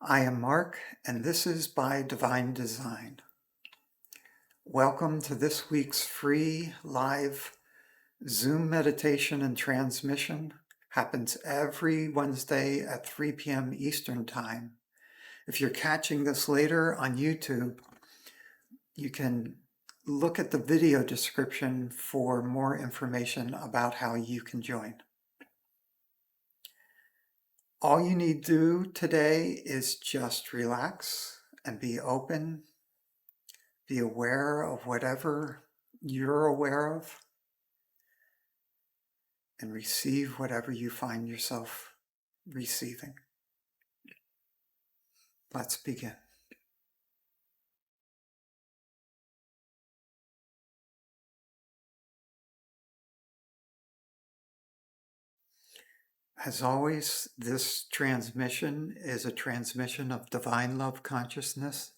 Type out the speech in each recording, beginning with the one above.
I am Mark, and this is By Divine Design. Welcome to this week's free live Zoom meditation and transmission. Happens every Wednesday at 3 p.m. Eastern Time. If you're catching this later on YouTube, you can look at the video description for more information about how you can join. All you need to do today is just relax and be open. Be aware of whatever you're aware of and receive whatever you find yourself receiving. Let's begin. As always, this transmission is a transmission of divine love consciousness.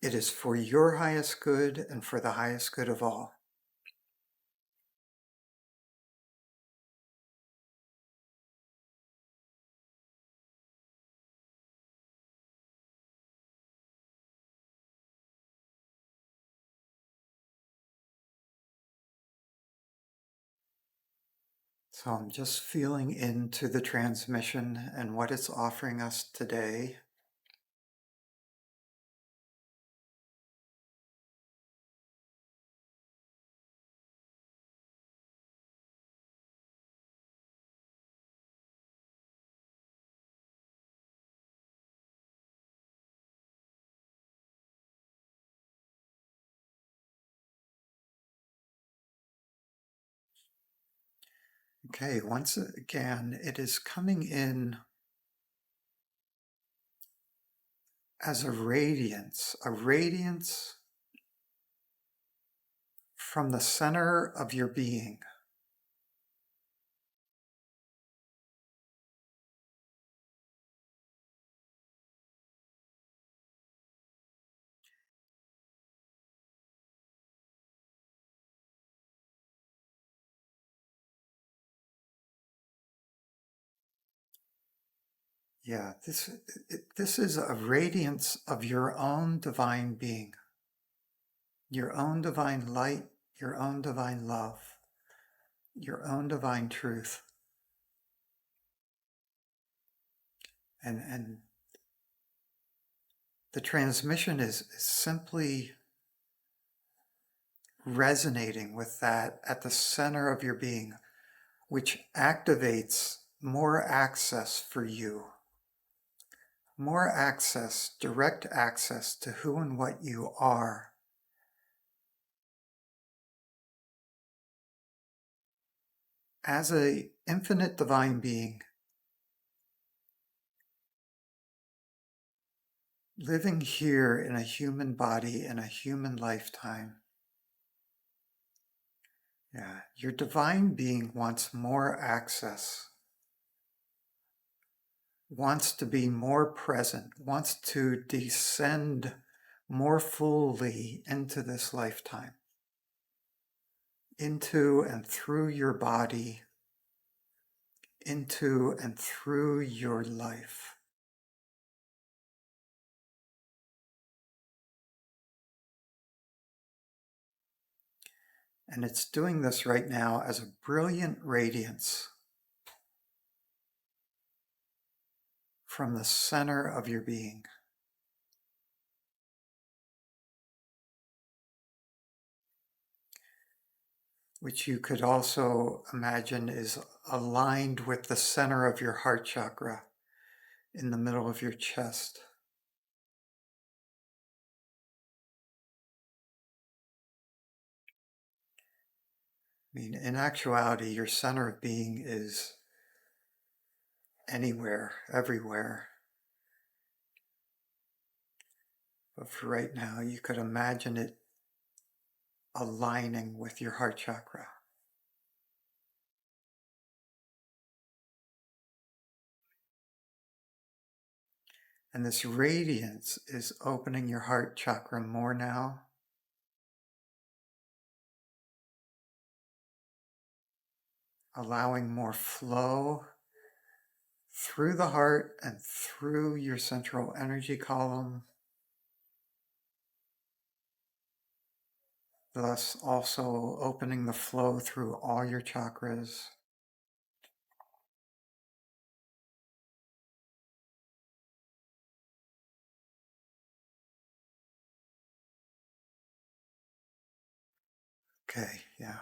It is for your highest good and for the highest good of all. So I'm just feeling into the transmission and what it's offering us today. Okay, once again, it is coming in as a radiance from the center of your being. Yeah, this is a radiance of your own divine being, your own divine light, your own divine love, your own divine truth. And the transmission is simply resonating with that at the center of your being, which activates more access for you, more access, direct access to who and what you are. As an infinite divine being, living here in a human body in a human lifetime. Yeah, your divine being wants more access, wants to be more present, wants to descend more fully into this lifetime, into and through your body, into and through your life. And it's doing this right now as a brilliant radiance from the center of your being. Which you could also imagine is aligned with the center of your heart chakra in the middle of your chest. I mean, in actuality, your center of being is anywhere, everywhere. But for right now, you could imagine it aligning with your heart chakra. And this radiance is opening your heart chakra more now. Allowing more flow through the heart and through your central energy column, thus also opening the flow through all your chakras. Okay, yeah.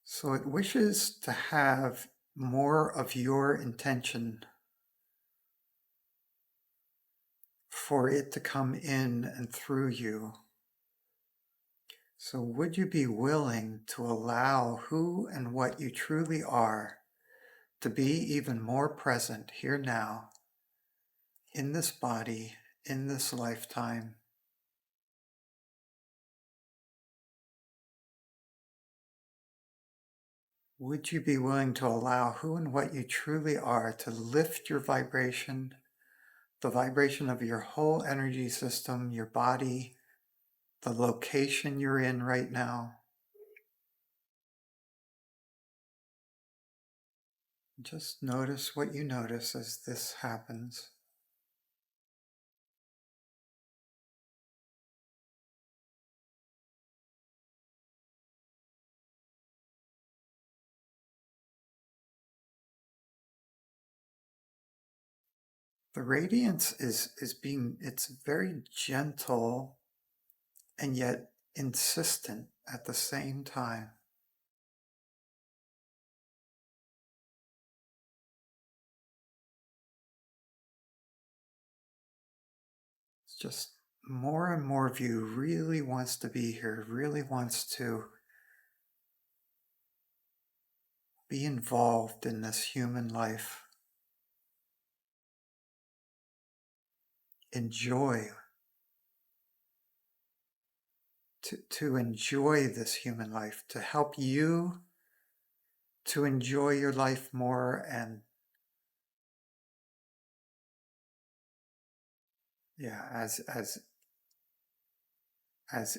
So it wishes to have more of your intention for it to come in and through you. So would you be willing to allow who and what you truly are to be even more present here now, in this body, in this lifetime? Would you be willing to allow who and what you truly are to lift your vibration, the vibration of your whole energy system, your body, the location you're in right now? Just notice what you notice as this happens. The radiance it's very gentle and yet insistent at the same time. It's just more and more of you really wants to be here, really wants to be involved in this human life. Enjoy, to enjoy this human life, to help you to enjoy your life more, and yeah, as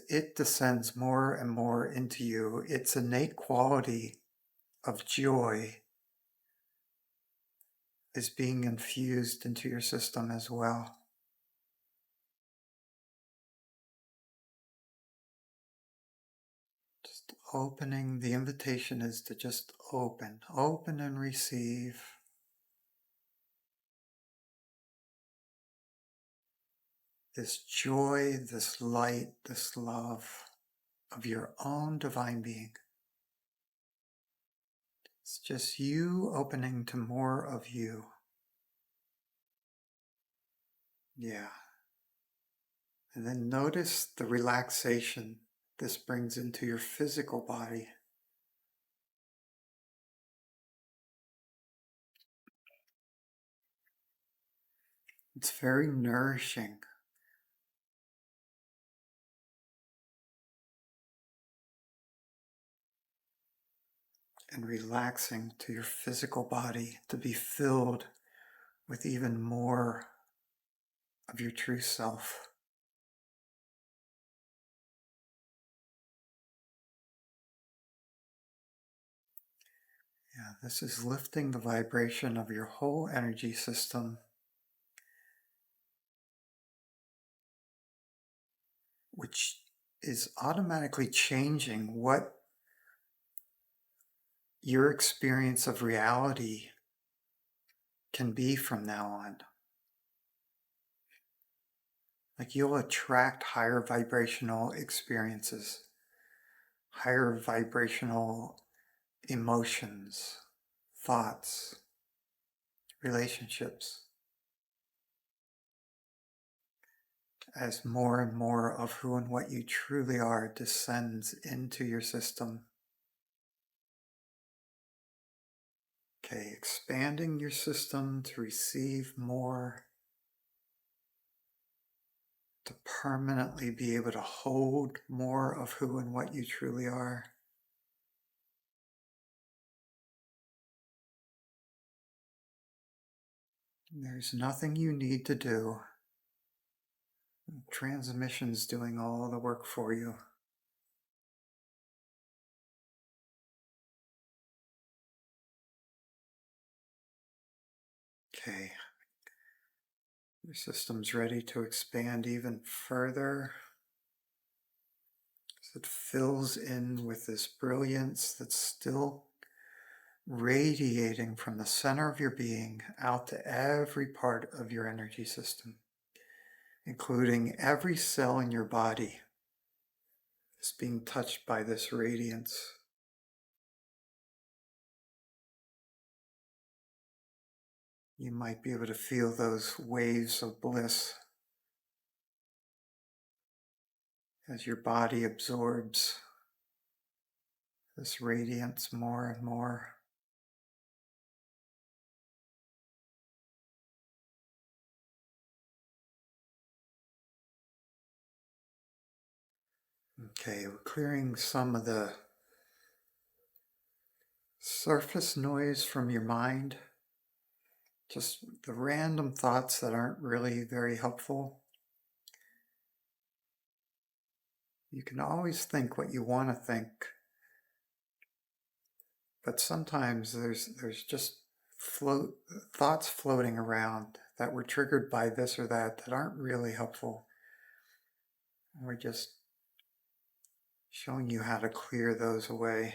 it descends more and more into you, its innate quality of joy is being infused into your system as well. Just opening, the invitation is to just open and receive. This joy, this light, this love of your own divine being. It's just you opening to more of you. Yeah. And then notice the relaxation this brings into your physical body. It's very nourishing. And relaxing to your physical body to be filled with even more of your true self. Yeah, this is lifting the vibration of your whole energy system, which is automatically changing what your experience of reality can be from now on. Like you'll attract higher vibrational experiences, higher vibrational emotions, thoughts, relationships, as more and more of who and what you truly are descends into your system. Okay, expanding your system to receive more, to permanently be able to hold more of who and what you truly are. There's nothing you need to do. Transmission's doing all the work for you. Okay. Your system's ready to expand even further as it fills in with this brilliance that's still radiating from the center of your being out to every part of your energy system, including every cell in your body is being touched by this radiance. You might be able to feel those waves of bliss as your body absorbs this radiance more and more. Okay, we're clearing some of the surface noise from your mind, just the random thoughts that aren't really very helpful. You can always think what you want to think, but sometimes there's just thoughts floating around that were triggered by this or that aren't really helpful. We're just showing you how to clear those away.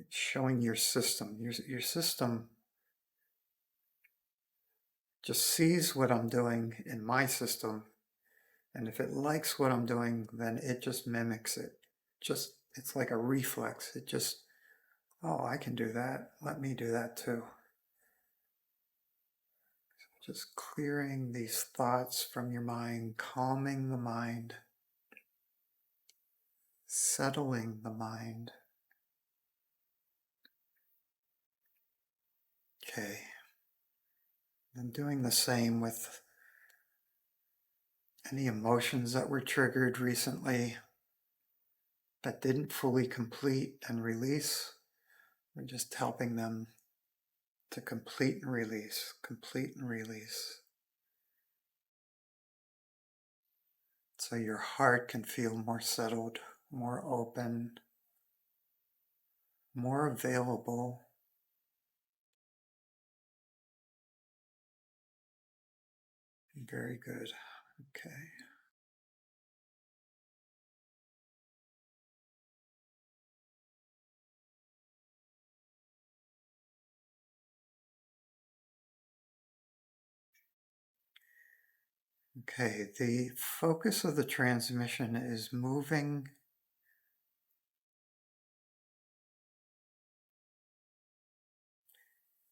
Showing your system. Your system just sees what I'm doing in my system, and if it likes what I'm doing, then it just mimics it. It's like a reflex. It just, oh, I can do that. Let me do that too. Just clearing these thoughts from your mind, calming the mind, settling the mind. Okay. And doing the same with any emotions that were triggered recently that didn't fully complete and release. We're just helping them to complete and release, complete and release. So your heart can feel more settled, more open, more available. Very good. Okay. Okay, the focus of the transmission is moving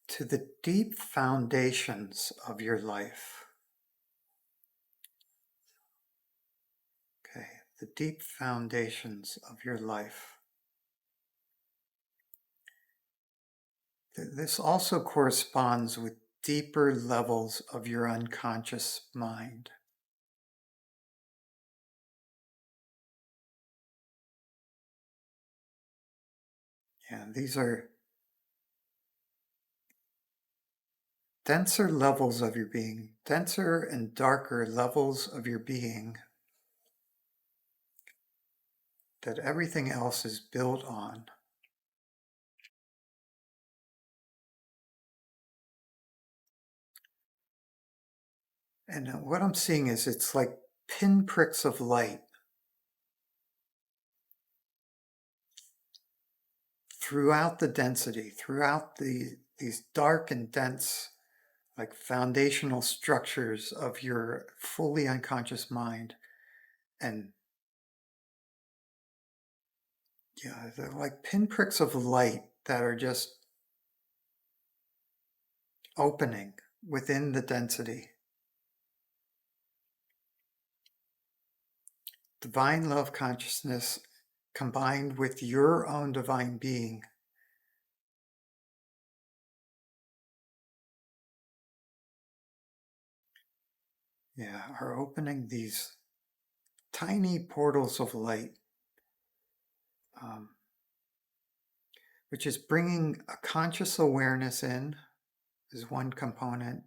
to the deep foundations of your life. Okay, the deep foundations of your life. This also corresponds with deeper levels of your unconscious mind. And these are denser levels of your being, denser and darker levels of your being that everything else is built on. And what I'm seeing is it's like pinpricks of light throughout the density, throughout these dark and dense, like foundational structures of your fully unconscious mind. And yeah, they're like pinpricks of light that are just opening within the density. Divine love consciousness combined with your own divine being are opening these tiny portals of light, which is bringing a conscious awareness in is one component.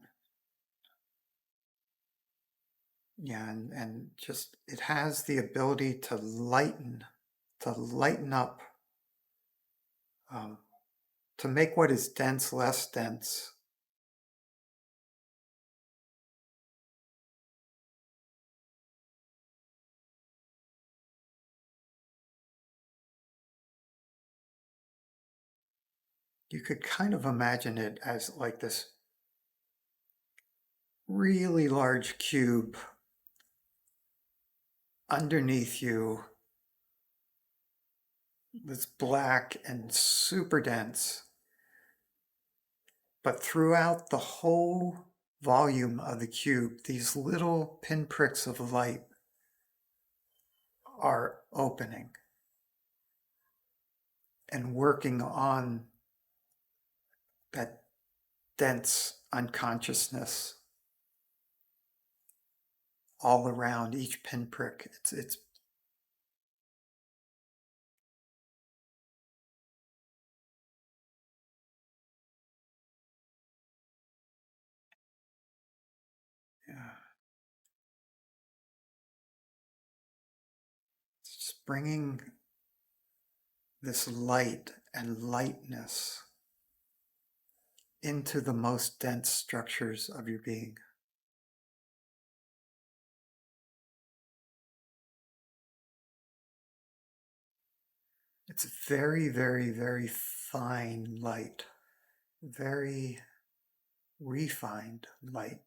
Yeah, and just it has the ability to lighten up to make what is dense less dense. You could kind of imagine it as like this really large cube underneath you that's black and super dense. But throughout the whole volume of the cube, these little pinpricks of light are opening and working on that dense unconsciousness all around each pinprick. It's yeah, it's just bringing this light and lightness into the most dense structures of your being. It's very, very, very fine light, very refined light.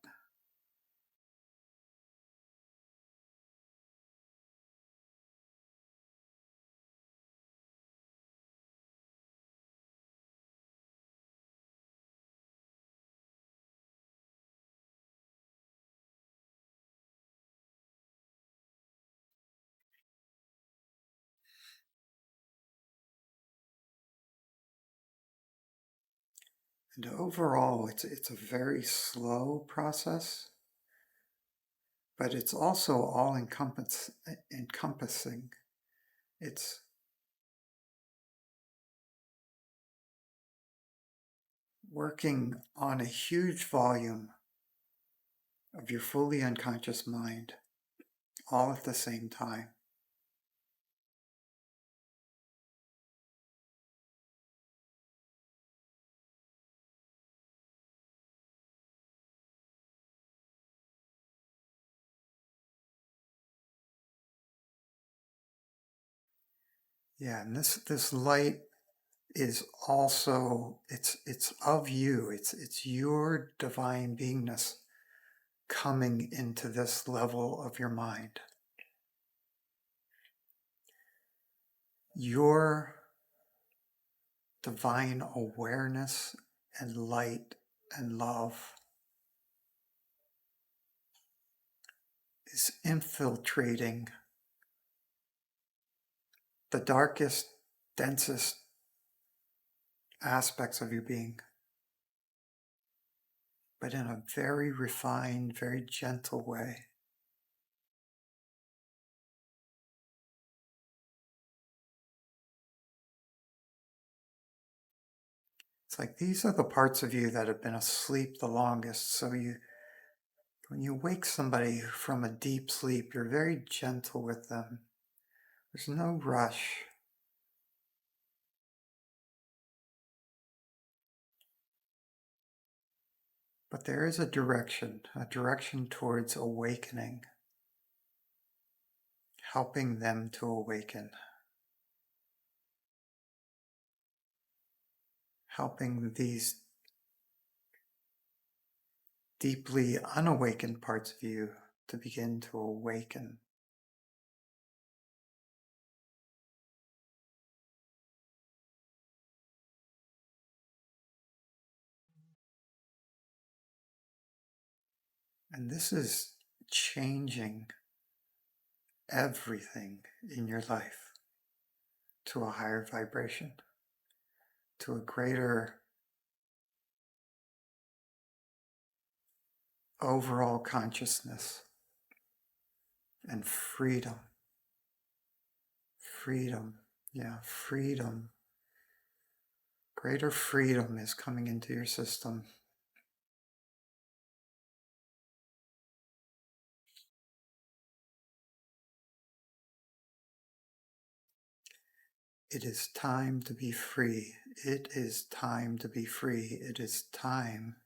And overall, it's a very slow process, but it's also all encompassing. It's working on a huge volume of your fully unconscious mind all at the same time. Yeah, and this light is also it's of you. It's your divine beingness coming into this level of your mind. Your divine awareness and light and love is infiltrating the darkest, densest aspects of your being, but in a very refined, very gentle way. It's like these are the parts of you that have been asleep the longest. So when you wake somebody from a deep sleep, you're very gentle with them. There's no rush. But there is a direction towards awakening, helping them to awaken, helping these deeply unawakened parts of you to begin to awaken. And this is changing everything in your life to a higher vibration, to a greater overall consciousness and freedom. Freedom, yeah, freedom. Greater freedom is coming into your system. It is time to be free. It is time to be free. It is time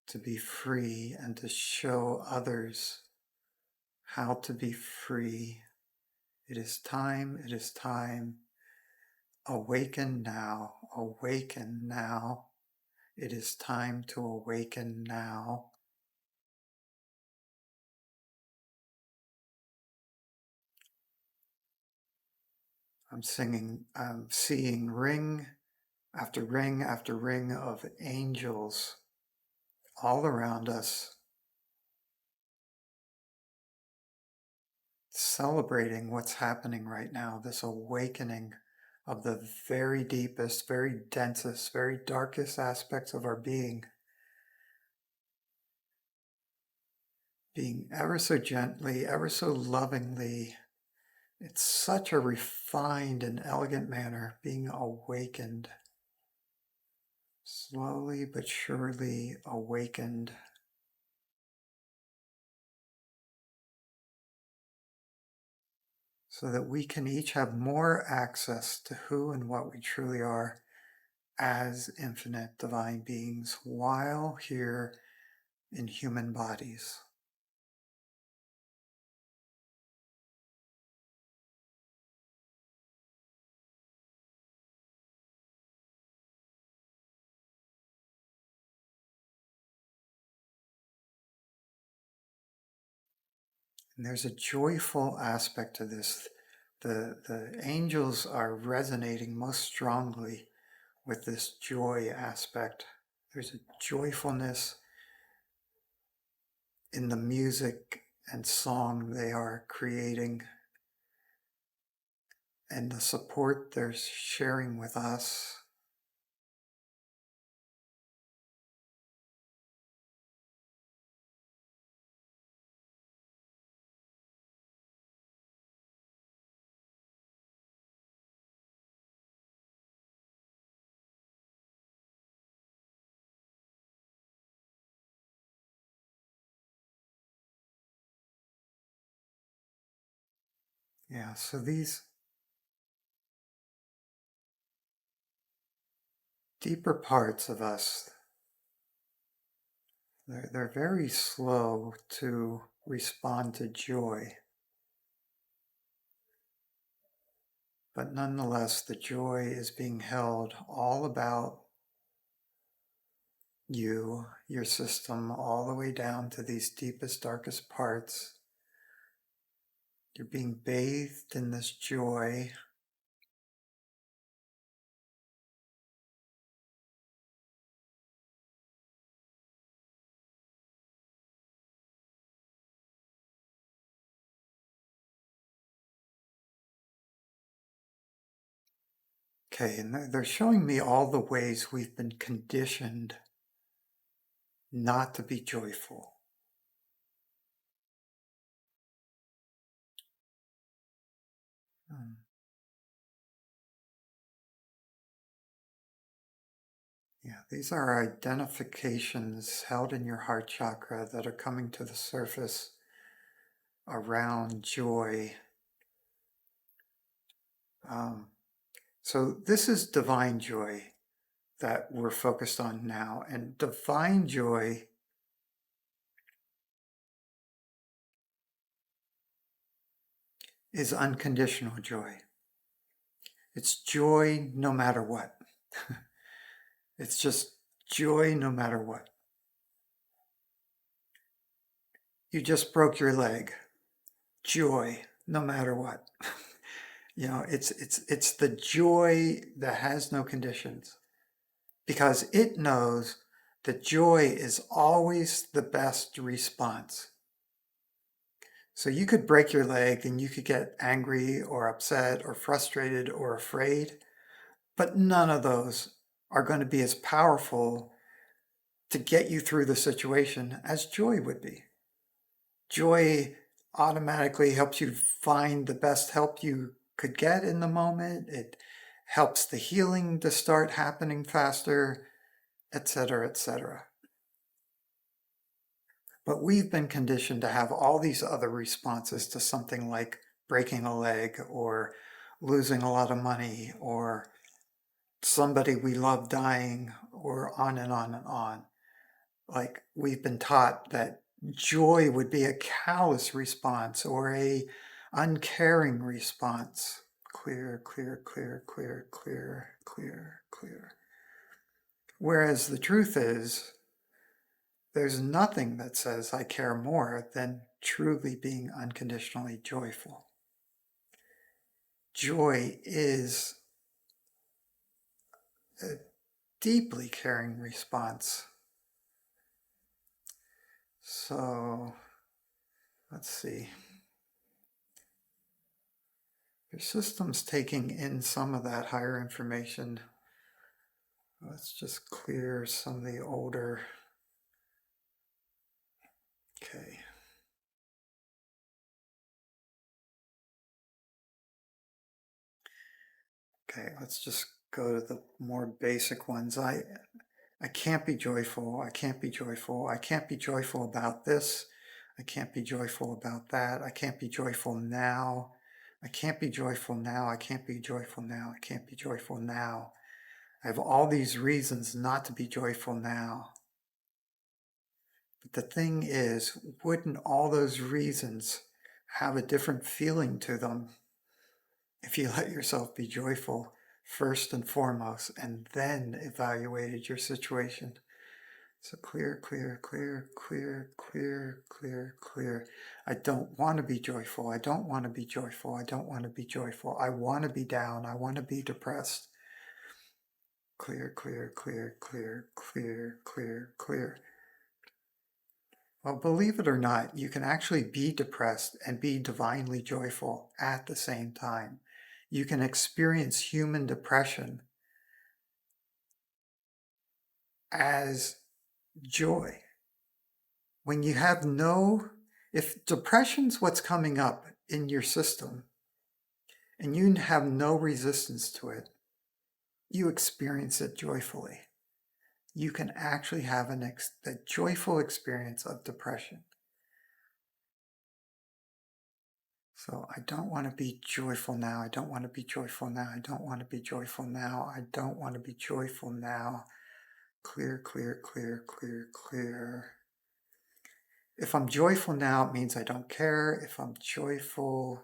to be free and to show others how to be free. It is time. It is time. Awaken now. Awaken now. It is time to awaken now. I'm seeing ring after ring after ring of angels all around us, celebrating what's happening right now, this awakening of the very deepest, very densest, very darkest aspects of our being ever so gently, ever so lovingly, it's such a refined and elegant manner, being awakened, slowly but surely awakened. So that we can each have more access to who and what we truly are as infinite divine beings while here in human bodies. And there's a joyful aspect to this. The angels are resonating most strongly with this joy aspect. There's a joyfulness in the music and song they are creating and the support they're sharing with us. Yeah, so these deeper parts of us, they're very slow to respond to joy. But nonetheless, the joy is being held all about you, your system, all the way down to these deepest, darkest parts. You're being bathed in this joy. Okay, and they're showing me all the ways we've been conditioned not to be joyful. Yeah, these are identifications held in your heart chakra that are coming to the surface around joy. So this is divine joy that we're focused on now. And divine joy is unconditional joy. It's joy no matter what. It's just joy no matter what. You just broke your leg. Joy no matter what. You know, it's the joy that has no conditions, because it knows that joy is always the best response. So you could break your leg and you could get angry or upset or frustrated or afraid, but none of those are going to be as powerful to get you through the situation as joy would be. Joy automatically helps you find the best help you could get in the moment. It helps the healing to start happening faster, etc., etc. But we've been conditioned to have all these other responses to something like breaking a leg or losing a lot of money, or somebody we love dying, or on and on and on. Like, we've been taught that joy would be a callous response or a uncaring response. Clear, clear, clear, clear, clear, clear, clear. Whereas the truth is, there's nothing that says I care more than truly being unconditionally joyful. Joy is a deeply caring response. So, let's see. Your system's taking in some of that higher information. Let's just clear some of the older. Okay. Okay, let's just go to the more basic ones. I can't be joyful. I can't be joyful. I can't be joyful about this. I can't be joyful about that. I can't be joyful now. I can't be joyful now. I can't be joyful now. I can't be joyful now. I have all these reasons not to be joyful now. But the thing is, wouldn't all those reasons have a different feeling to them if you let yourself be joyful first and foremost, and then evaluated your situation? So clear, clear, clear, clear, clear, clear, clear. I don't want to be joyful. I don't want to be joyful. I don't want to be joyful. I want to be down. I want to be depressed. Clear, clear, clear, clear, clear, clear, clear. Well, believe it or not, you can actually be depressed and be divinely joyful at the same time. You can experience human depression as joy. When you have if depression's what's coming up in your system and you have no resistance to it, you experience it joyfully. You can actually have a joyful experience of depression. So I don't want to be joyful now. I don't want to be joyful now. I don't want to be joyful now. I don't want to be joyful now. Clear, clear, clear, clear, clear. If I'm joyful now, it means I don't care. If I'm joyful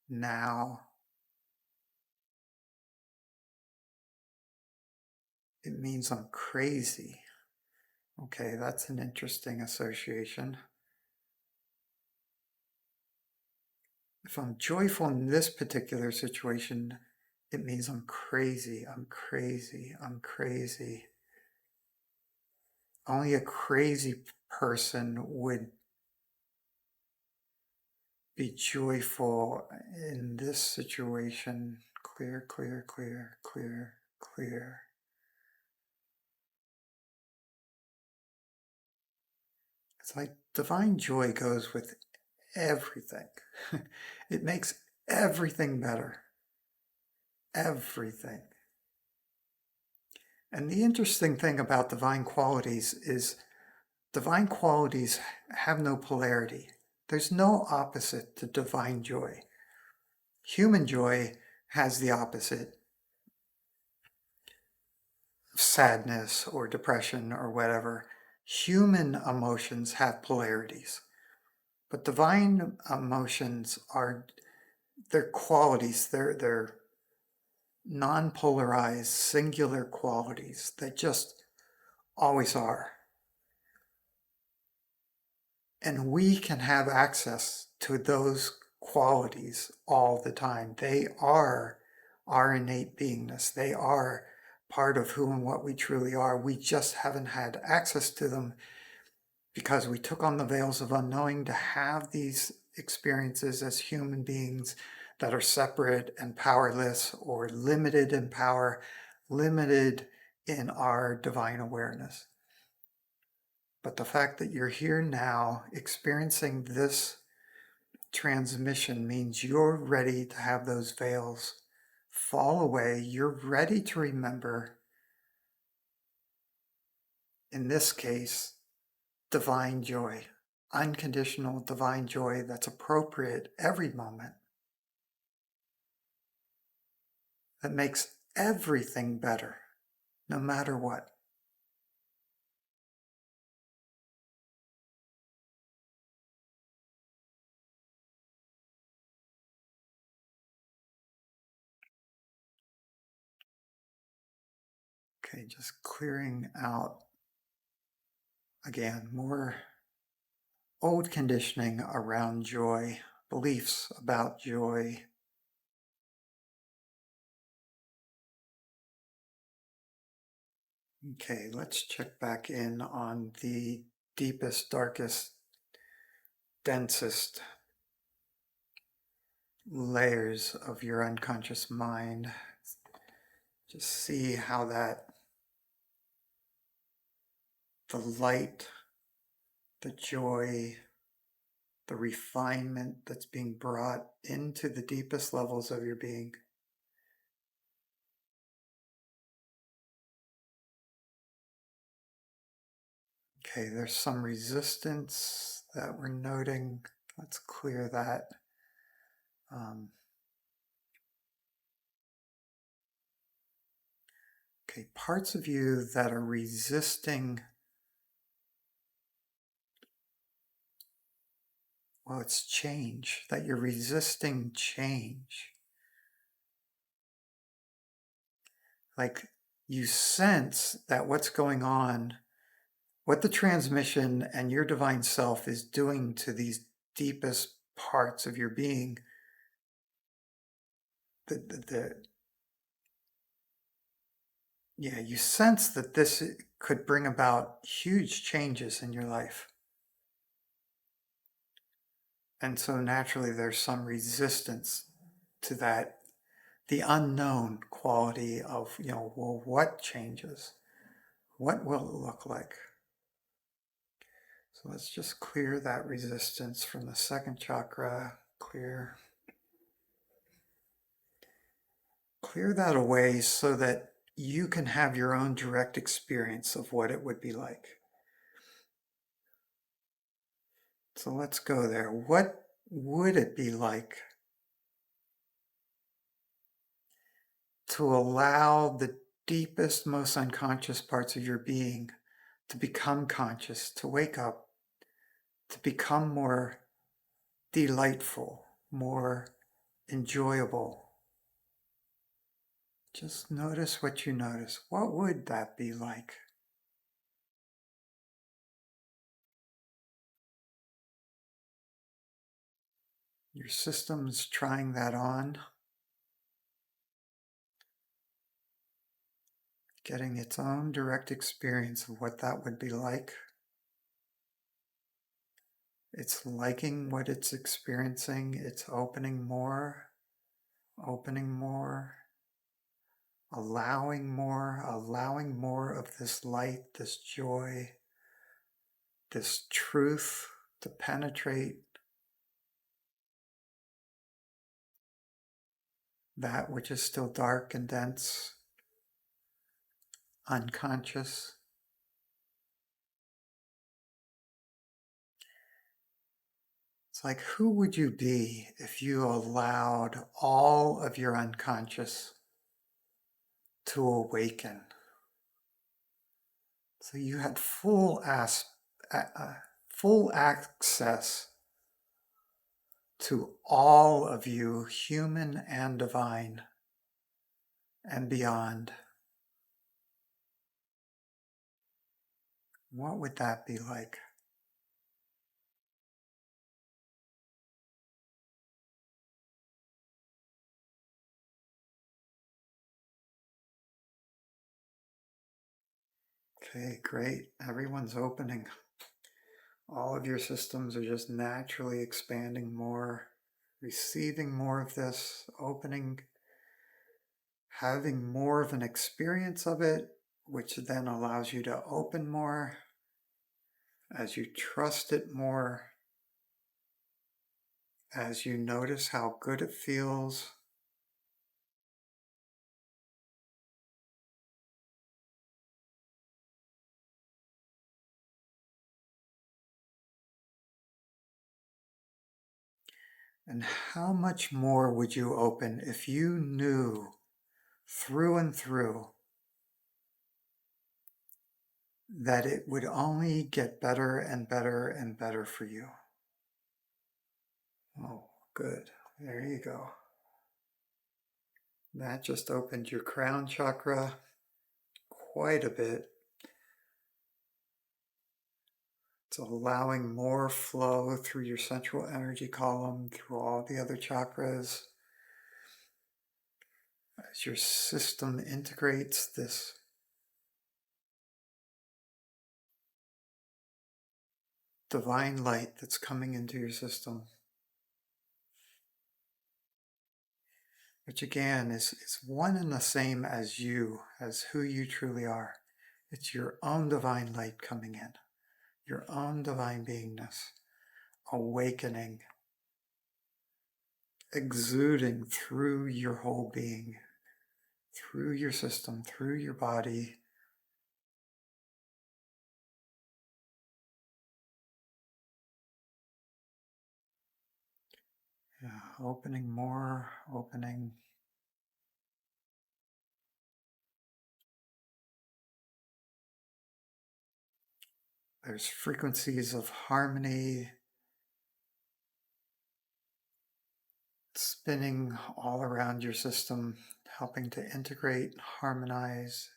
now, it means I'm crazy. Okay, that's an interesting association. If I'm joyful in this particular situation, it means I'm crazy, I'm crazy, I'm crazy. Only a crazy person would be joyful in this situation. Clear, clear, clear, clear, clear. It's like divine joy goes with everything. It makes everything better. Everything. And the interesting thing about divine qualities is divine qualities have no polarity. There's no opposite to divine joy. Human joy has the opposite: sadness or depression or whatever. Human emotions have polarities, but divine emotions they're qualities. They're non-polarized, singular qualities that just always are. And we can have access to those qualities all the time. They are our innate beingness. They are part of who and what we truly are. We just haven't had access to them because we took on the veils of unknowing to have these experiences as human beings that are separate and powerless, or limited in power, limited in our divine awareness. But the fact that you're here now experiencing this transmission means you're ready to have those veils fall away. You're ready to remember, in this case, divine joy, unconditional divine joy that's appropriate every moment. that makes everything better, no matter what. Okay, just clearing out, again, more old conditioning around joy, beliefs about joy. Okay, let's check back in on the deepest, darkest, densest layers of your unconscious mind. Just see how the light, the joy, the refinement that's being brought into the deepest levels of your being. Okay, there's some resistance that we're noting. Let's clear that. Okay, parts of you that are resisting, well, it's change, that you're resisting change. Like you sense that what's going on, what the transmission and your divine self is doing to these deepest parts of your being, you sense that this could bring about huge changes in your life. And so naturally there's some resistance to that, the unknown quality of, well, what changes? What will it look like? So let's just clear that resistance from the second chakra. Clear that away so that you can have your own direct experience of what it would be like. So let's go there. What would it be like to allow the deepest, most unconscious parts of your being to become conscious, to wake up, to become more delightful, more enjoyable? Just notice what you notice. What would that be like? Your system's trying that on, getting its own direct experience of what that would be like. It's liking what it's experiencing. It's opening more, allowing more of this light, this joy, this truth to penetrate that which is still dark and dense, unconscious. It's like, who would you be if you allowed all of your unconscious to awaken? So you had full access to all of you, human and divine, and beyond. What would that be like? Okay, great. Everyone's opening. All of your systems are just naturally expanding more, receiving more of this, opening, having more of an experience of it, which then allows you to open more as you trust it more, as you notice how good it feels. And how much more would you open if you knew through and through, that it would only get better and better and better for you. Oh, good. There you go. That just opened your crown chakra quite a bit. It's allowing more flow through your central energy column, through all the other chakras. As your system integrates this divine light that's coming into your system, which again is one and the same as you, as who you truly are. It's your own divine light coming in, your own divine beingness, awakening, exuding through your whole being, through your system, through your body. Yeah, opening more, opening. There's frequencies of harmony spinning all around your system, helping to integrate, harmonize.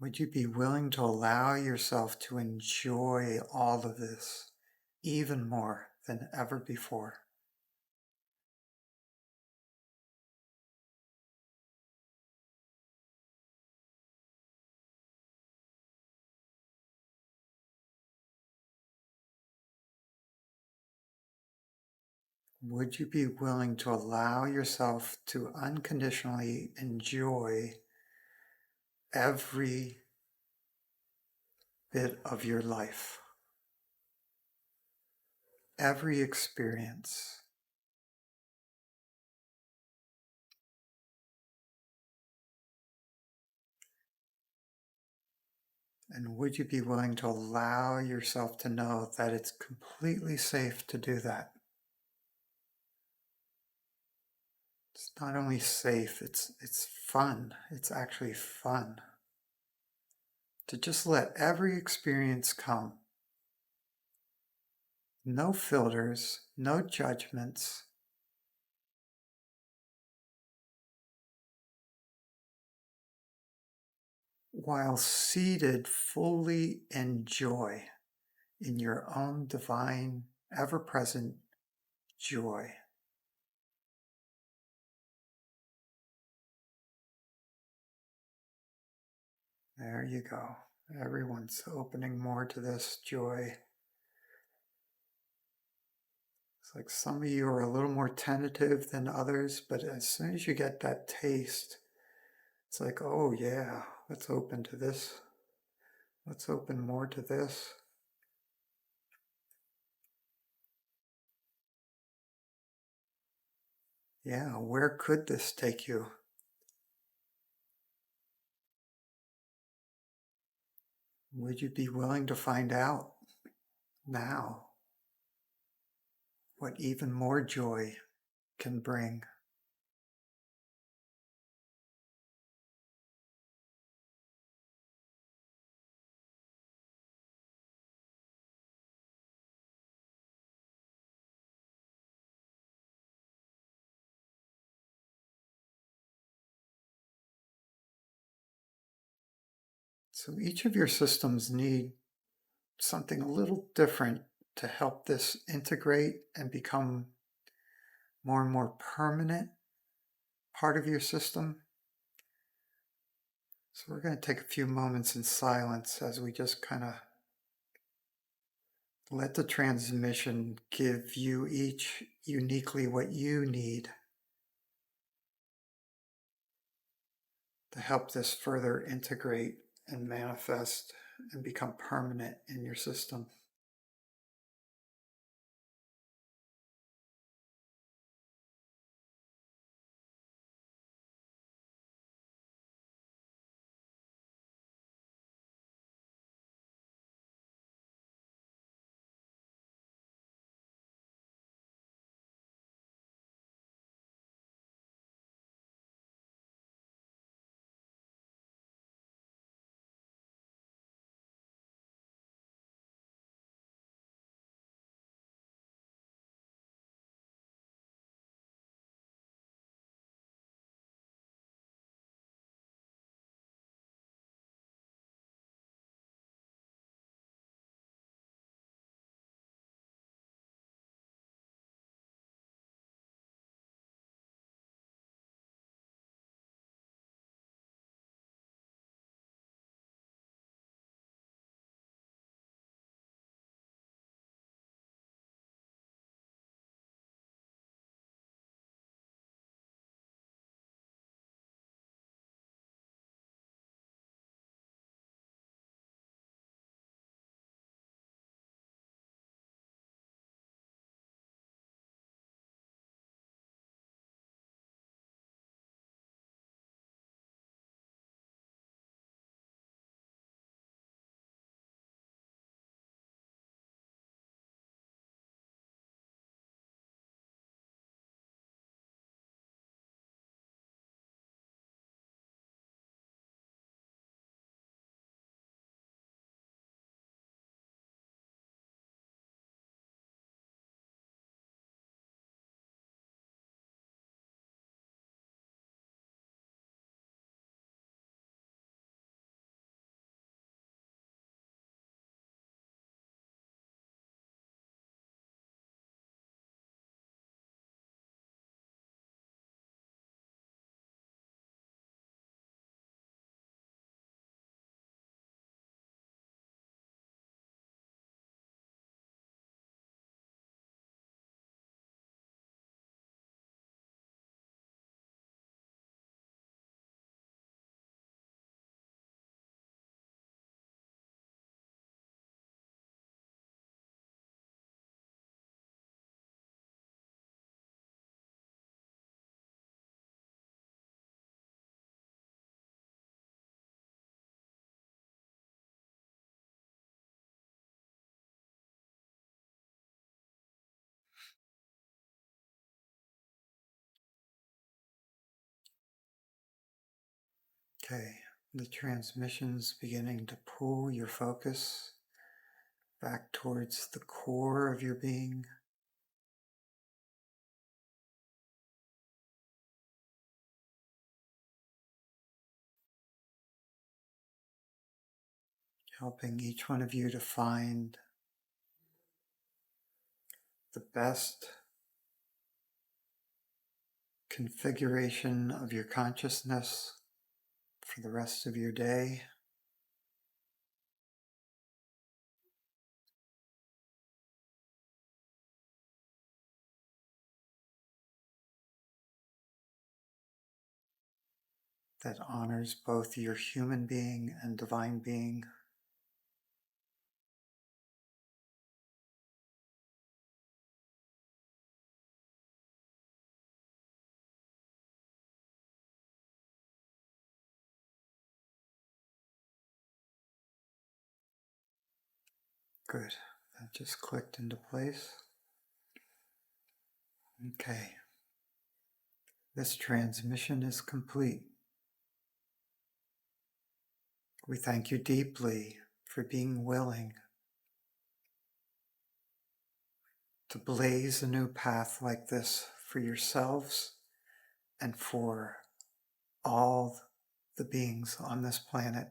Would you be willing to allow yourself to enjoy all of this even more than ever before? Would you be willing to allow yourself to unconditionally enjoy every bit of your life, every experience? And would you be willing to allow yourself to know that it's completely safe to do that? It's not only safe, it's fun. It's actually fun to just let every experience come. No filters, no judgments. While seated fully in joy, in your own divine, ever-present joy. There you go. Everyone's opening more to this joy. It's like some of you are a little more tentative than others, but as soon as you get that taste, it's like, oh yeah, let's open to this. Let's open more to this. Yeah, where could this take you? Would you be willing to find out now what even more joy can bring? So each of your systems need something a little different to help this integrate and become more and more permanent part of your system. So we're going to take a few moments in silence as we just kind of let the transmission give you each uniquely what you need to help this further integrate and manifest and become permanent in your system. Okay, the transmission's beginning to pull your focus back towards the core of your being. Helping each one of you to find the best configuration of your consciousness for the rest of your day. That honors both your human being and divine being. Good. That just clicked into place. Okay. This transmission is complete. We thank you deeply for being willing to blaze a new path like this for yourselves and for all the beings on this planet.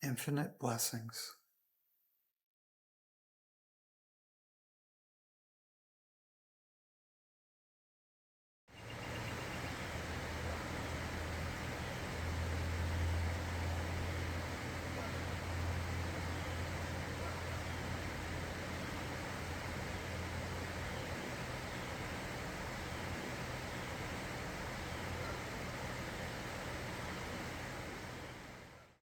Infinite blessings.